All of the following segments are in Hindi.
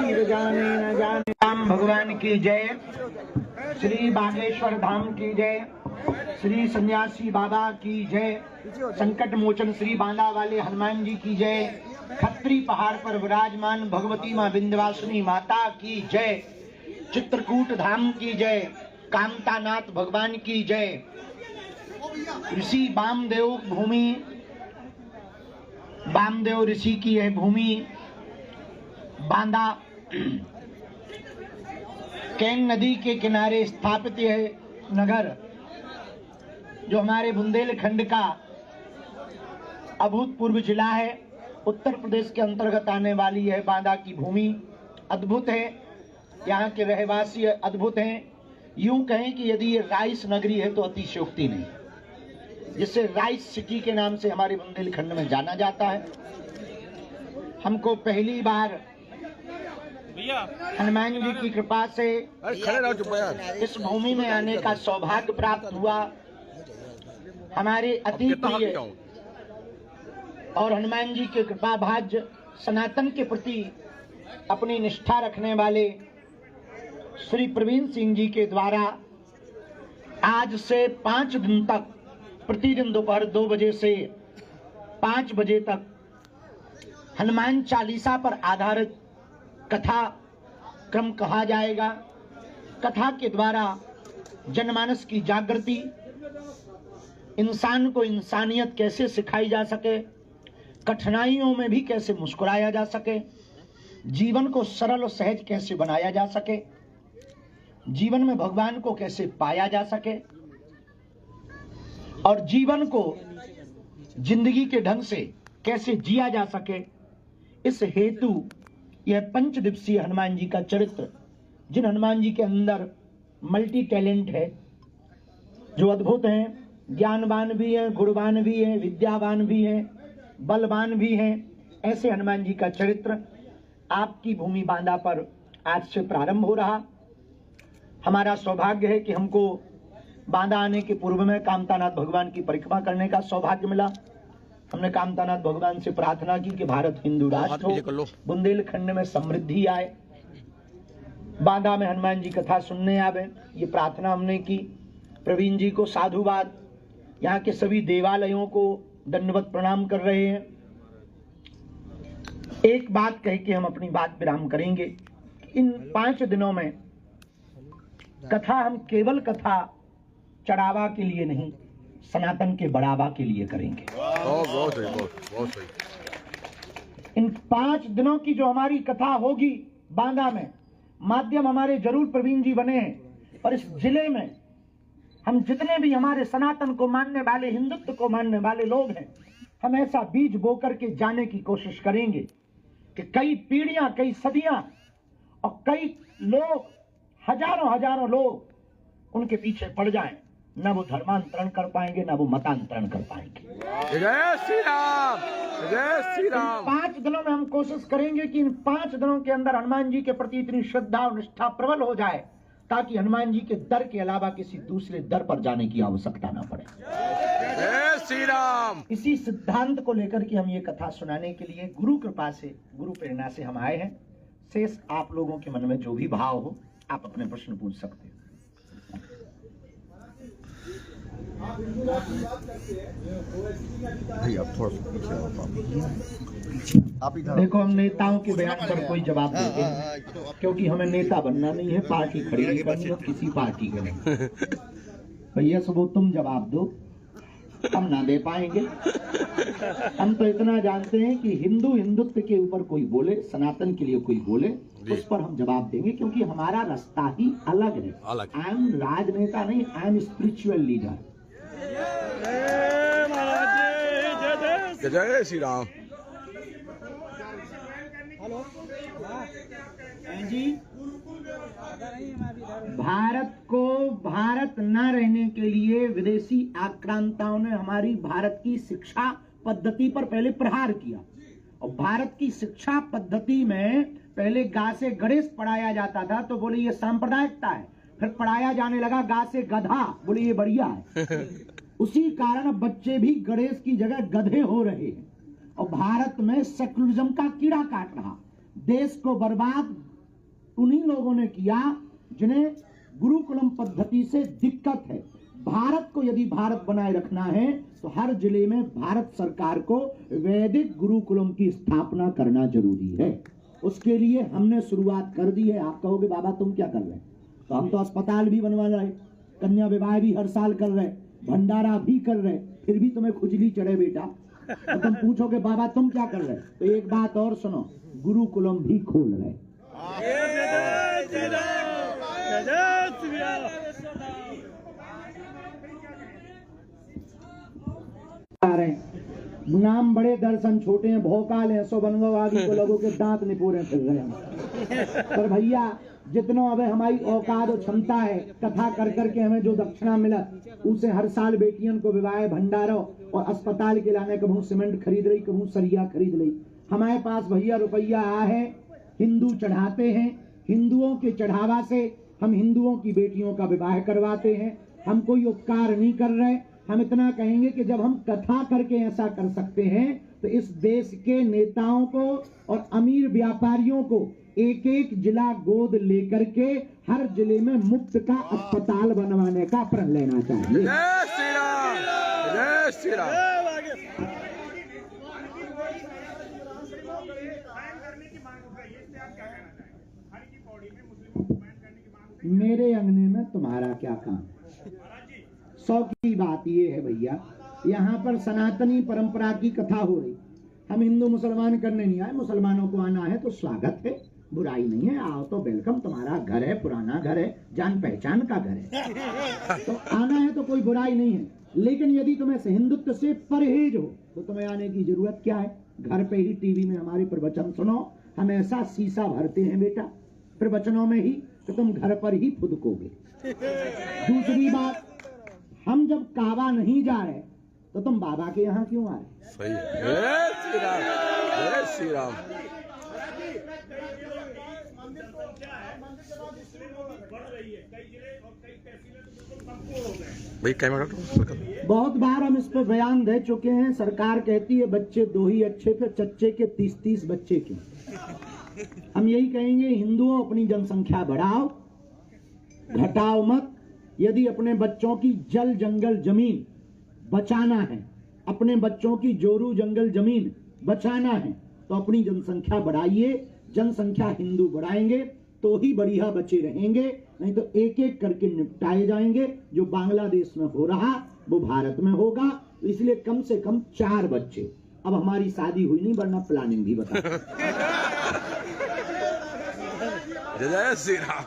पीर जाने न जाने। राम भगवान की जय, श्री बागेश्वर धाम की जय, श्री सन्यासी बाबा की जय, संकट मोचन श्री बांदा वाले हनुमान जी की जय, खत्री पहाड़ पर विराजमान भगवती माँ विंध्यवासिनी माता की जय, चित्रकूट धाम की जय, कामतानाथ भगवान की जय, ऋषि वामदेव भूमि, वामदेव ऋषि की है भूमि बांदा, कैन नदी के किनारे स्थापित है नगर, जो हमारे बुंदेलखंड का अभूतपूर्व जिला है, उत्तर प्रदेश के अंतर्गत आने वाली है बांदा की भूमि। अद्भुत है, यहाँ के रहवासी अद्भुत हैं। यूं कहें कि यदि ये राइस नगरी है तो अतिशयोक्ति नहीं, जिसे राइस सिटी के नाम से हमारे बुंदेलखंड में जाना जाता है। हमको पहली बार हनुमान जी की कृपा से इस भूमि में आने का सौभाग्य प्राप्त हुआ। हमारे अति प्रिय और हनुमान जी के कृपा भाज्य सनातन के प्रति अपनी निष्ठा रखने वाले श्री प्रवीण सिंह जी के द्वारा आज से 5 दिन तक प्रतिदिन दोपहर 2 बजे से 5 बजे तक हनुमान चालीसा पर आधारित कथा क्रम कहा जाएगा। कथा के द्वारा जनमानस की जागृति, इंसान को इंसानियत कैसे सिखाई जा सके, कठिनाइयों में भी कैसे मुस्कुराया जा सके, जीवन को सरल और सहज कैसे बनाया जा सके, जीवन में भगवान को कैसे पाया जा सके और जीवन को जिंदगी के ढंग से कैसे जिया जा सके, इस हेतु यह 5 दिवसीय हनुमान जी का चरित्र, जिन हनुमान जी के अंदर मल्टी टैलेंट है, जो अद्भुत हैं, ज्ञानवान भी हैं, गुणवान भी हैं, विद्यावान भी हैं, बलवान भी हैं, ऐसे हनुमान जी का चरित्र आपकी भूमि बांदा पर आज से प्रारंभ हो रहा। हमारा सौभाग्य है कि हमको बांदा आने के पूर्व में कामतानाथ भगवान की परिक्रमा करने का सौभाग्य मिला। हमने कामतानाथ भगवान से प्रार्थना की कि भारत हिंदू राष्ट्र हो, बुंदेलखंड में समृद्धि आए, बांदा में हनुमान जी कथा सुनने आवे, ये प्रार्थना हमने की। प्रवीण जी को साधुवाद, यहाँ के सभी देवालयों को दंडवत प्रणाम कर रहे हैं। एक बात कह के हम अपनी बात विराम करेंगे। इन 5 दिनों में कथा हम केवल कथा चढ़ावा के लिए नहीं, सनातन के बढ़ावा के लिए करेंगे। बहुत सही। इन 5 दिनों की जो हमारी कथा होगी बांदा में, माध्यम हमारे जरूर प्रवीण जी बने हैं, पर इस जिले में हम जितने भी हमारे सनातन को मानने वाले, हिंदुत्व को मानने वाले लोग हैं, हम ऐसा बीज बो करके जाने की कोशिश करेंगे कि कई पीढ़ियां, कई सदियां और कई लोग, हजारों लोग उनके पीछे पड़ जाएं, न वो धर्मांतरण कर पाएंगे, न वो मतांतरण कर पाएंगे। जय श्री राम, जय श्री राम। 5 दिनों में हम कोशिश करेंगे कि इन 5 दिनों के अंदर हनुमान जी के प्रति इतनी श्रद्धा और निष्ठा प्रबल हो जाए ताकि हनुमान जी के दर के अलावा किसी दूसरे दर पर जाने की आवश्यकता न पड़े। जय श्री राम। इसी सिद्धांत को लेकर के हम ये कथा सुनाने के लिए गुरु कृपा से, गुरु प्रेरणा से हम आए हैं। शेष आप लोगों के मन में जो भी भाव हो, आप अपने प्रश्न पूछ सकते हैं। देखो, हम नेताओं के बयान पर कोई जवाब देते हैं, क्योंकि हमें नेता बनना नहीं है, पार्टी खड़ी नहीं करनी है, किसी पार्टी के नहीं। भैया सुबह तुम जवाब दो, हम ना दे पाएंगे। हम तो इतना जानते हैं कि हिंदुत्व के ऊपर कोई बोले, सनातन के लिए कोई बोले, उस पर हम जवाब देंगे, क्योंकि हमारा रास्ता ही अलग है। आई एम राजनेता नहीं, आई एम स्पिरिचुअल लीडर। जय श्री राम। जी, भारत को भारत न रहने के लिए विदेशी आक्रांताओं ने हमारी भारत की शिक्षा पद्धति पर पहले प्रहार किया। और भारत की शिक्षा पद्धति में पहले गा से गणेश पढ़ाया जाता था, तो बोले ये सांप्रदायिकता है। फिर पढ़ाया जाने लगा गा से गधा, बोले ये बढ़िया है। उसी कारण बच्चे भी गणेश की जगह गधे हो रहे हैं और भारत में सेकुलरिज्म का कीड़ा काट रहा, देश को बर्बाद उन्हीं लोगों ने किया जिन्हें गुरुकुलम पद्धति से दिक्कत है। भारत को यदि भारत बनाए रखना है तो हर जिले में भारत सरकार को वैदिक गुरुकुलम की स्थापना करना जरूरी है। उसके लिए हमने शुरुआत कर दी है। आप कहोगे बाबा तुम क्या कर रहे हैं? तो हम तो अस्पताल भी बनवा रहे, कन्या विवाह भी हर साल कर रहे, भंडारा भी कर रहे, फिर भी तुम्हें खुजली चढ़े बेटा। तो तुम पूछोगे बाबा तुम क्या कर रहे? तो एक बात और सुनो, गुरुकुलम भी खोल रहे। नाम बड़े दर्शन छोटे हैं, भोकाल है, सो बनगो आदि को लोगों के दांत निपोरे फिर रहे हैं। पर भैया जितना अब हमारी औकात और क्षमता है, कथा कर करके हमें जो दक्षिणा मिला उसे हर साल बेटियों को विवाह भंडारों और अस्पताल के लाने, कहूँ सीमेंट खरीद रही, कहूँ सरिया खरीद रही। हमारे पास भैया रुपया आ है, हिंदू चढ़ाते हैं, हिंदुओं के चढ़ावा से हम हिंदुओं की बेटियों का विवाह करवाते हैं। हम कोई उपकार नहीं कर रहे। हम इतना कहेंगे कि जब हम कथा करके ऐसा कर सकते हैं तो इस देश के नेताओं को और अमीर व्यापारियों को एक एक जिला गोद लेकर के हर जिले में मुफ्त का अस्पताल बनवाने का प्रण लेना चाहिए। जय श्री राम, जय श्री राम। मेरे अंगने में तुम्हारा क्या काम? 100 की बात ये है भैया, यहाँ पर सनातनी परंपरा की कथा हो रही। हम हिंदू मुसलमान करने नहीं आए, मुसलमानों को आना है तो स्वागत है, बुराई नहीं है, आओ तो वेलकम। तुम्हारा घर है, पुराना घर है, जान पहचान का घर है, तो आना है तो कोई बुराई नहीं है। लेकिन यदि तुम्हें हिंदुत्व से परहेज हो तो तुम्हें आने की जरूरत क्या है? घर पे ही टीवी में हमारे प्रवचन सुनो। हम ऐसा शीशा भरते हैं बेटा प्रवचनों में ही कि तुम घर पर ही फुदकोगे। दूसरी बात, हम जब काबा नहीं जा रहे तो तुम बाबा के यहाँ क्यों आए? सही। जय श्री राम, जय श्री राम। भाई कैमरा बहुत बार हम इस पर बयान दे चुके हैं। सरकार कहती है बच्चे 2 ही अच्छे थे, चच्चे के 30-30 बच्चे क्यों? हम यही कहेंगे हिंदुओं अपनी जनसंख्या बढ़ाओ, घटाओ मत। यदि अपने बच्चों की जल जंगल जमीन बचाना है, अपने बच्चों की जोरू जंगल जमीन बचाना है तो अपनी जनसंख्या बढ़ाइए। जनसंख्या हिंदू बढ़ाएंगे तो ही बढ़िया बचे रहेंगे, नहीं तो एक एक करके निपटाए जाएंगे। जो बांग्लादेश में हो रहा वो भारत में होगा। तो इसलिए कम से कम 4 बच्चे। अब हमारी शादी हुई नहीं, वरना प्लानिंग भी बता। जय श्री राम।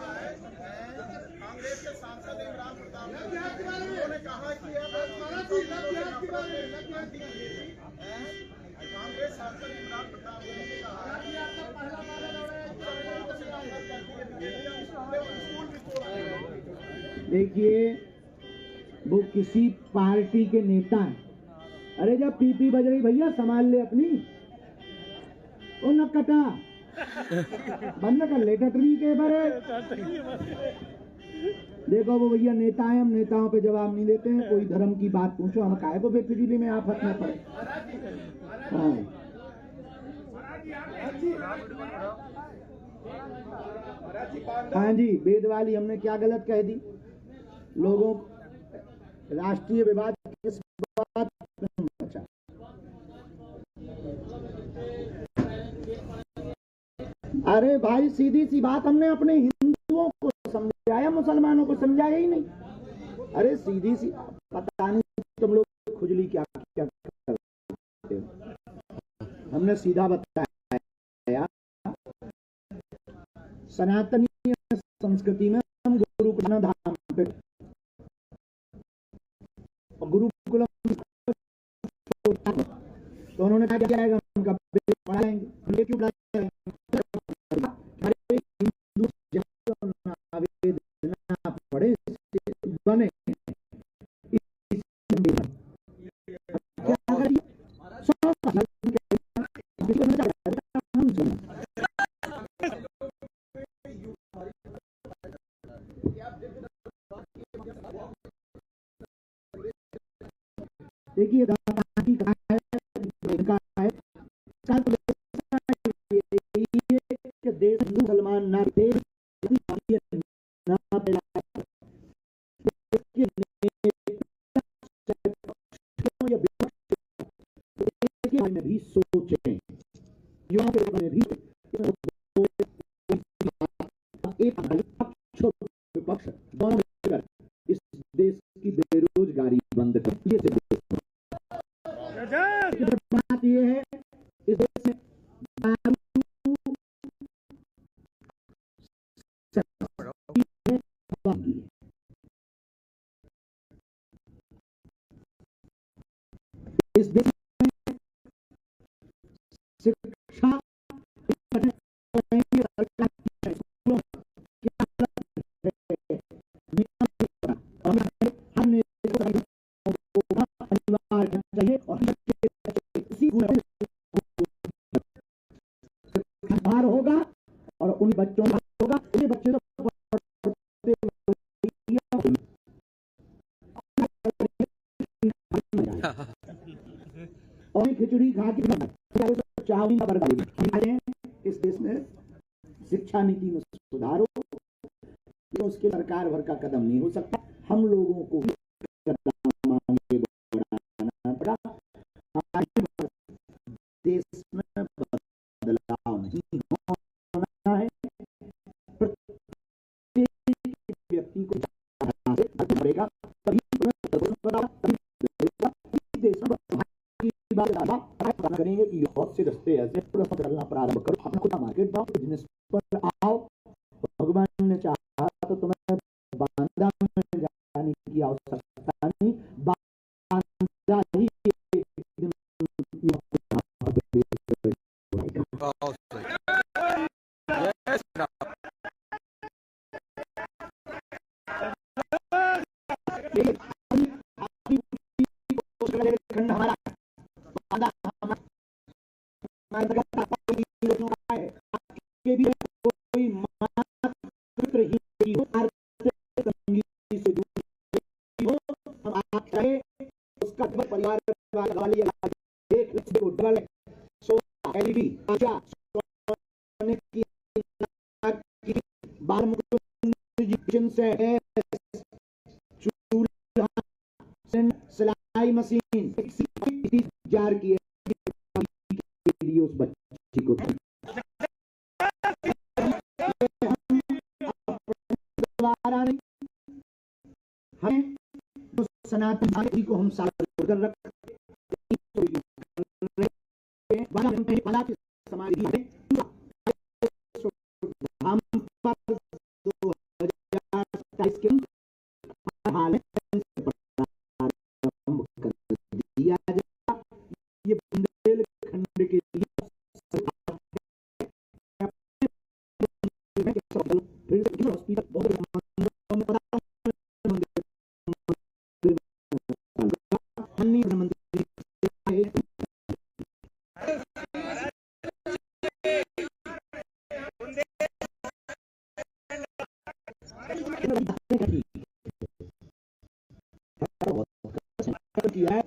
देखिए वो किसी पार्टी के नेता हैं। अरे जब पीपी बज रही भैया संभाल ले अपनी, ओ न कटा बंद कर ले टटरी के बरे। देखो वो भैया नेता है, हम नेताओं पे जवाब नहीं देते हैं। कोई धर्म की बात पूछो, हम काहे को बेफिजूली में आफत में पड़े। हाँ जी, वेद वाली हमने क्या गलत कह दी? लोगों राष्ट्रीय विवाद किस बात में बचा? अरे भाई सीधी सी बात, हमने अपने हिंदुओं को समझाया, मुसलमानों को समझाया ही नहीं। अरे सीधी सी, पता नहीं तुम लोग खुजली क्या क्या करते हो। हमने सीधा बताया, सनातनी संस्कृति में हम गुरुकुल धाम पे गुरुकुलम तो उन्होंने क्या किया, उनका पढ़ाएंगे क्यों पढ़ाएंगे? पढ़े बने देखिए देश मुसलमान ना देश एक पक्ष और विपक्ष दोनों मिलकर इस देश की बेरोजगारी बंद कर। ये बात ये है, इस देश में दारू इस देश में शिक्षा चाहिए और बाहर होगा और उन बच्चों का होगा, ये बच्चे तो और खिचड़ी खा के चावल बर्बादी। इस देश में शिक्षा नीति में सुधार हो, तो उसके सरकार भर का कदम नहीं हो सकता। हम लोगों को बढ़ाना पड़ा। देश में बदलाव नहीं होना है, प्रत्येक व्यक्ति को बढ़ेगा, तभी देश में करेंगे कि बहुत से रस्ते ऐसे बदलना प्रारंभ करो। अपना खुद मार्केट जाओ, बिजनेस पर आओ। भगवान ने चाहा तो तुम्हें बांदा में जाने की आवश्यकता नहीं, बांदा ही खंड हमारा के भी कोई मात्र ही हो, से दूर हो, हम आप चाहे उसका परिवार वाले देख डबल एलईडी सोने की से चूल्हा सिलाई मशीन जार की लिए उस बच्ची को दोबारा नहीं, हमें तो सनातन को हम साथ कर रखते समाज हम पर 2027 के हाल दिया जाए। ये बुंदेलखंड के लिए हॉस्पिटल बहुत किया है।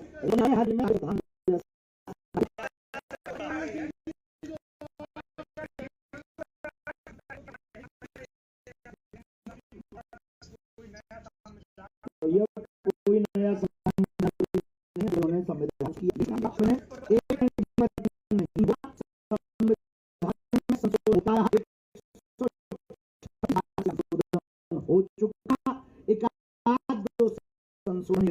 कोई नया संविधान की हो चुका, एक आध दो संशोधन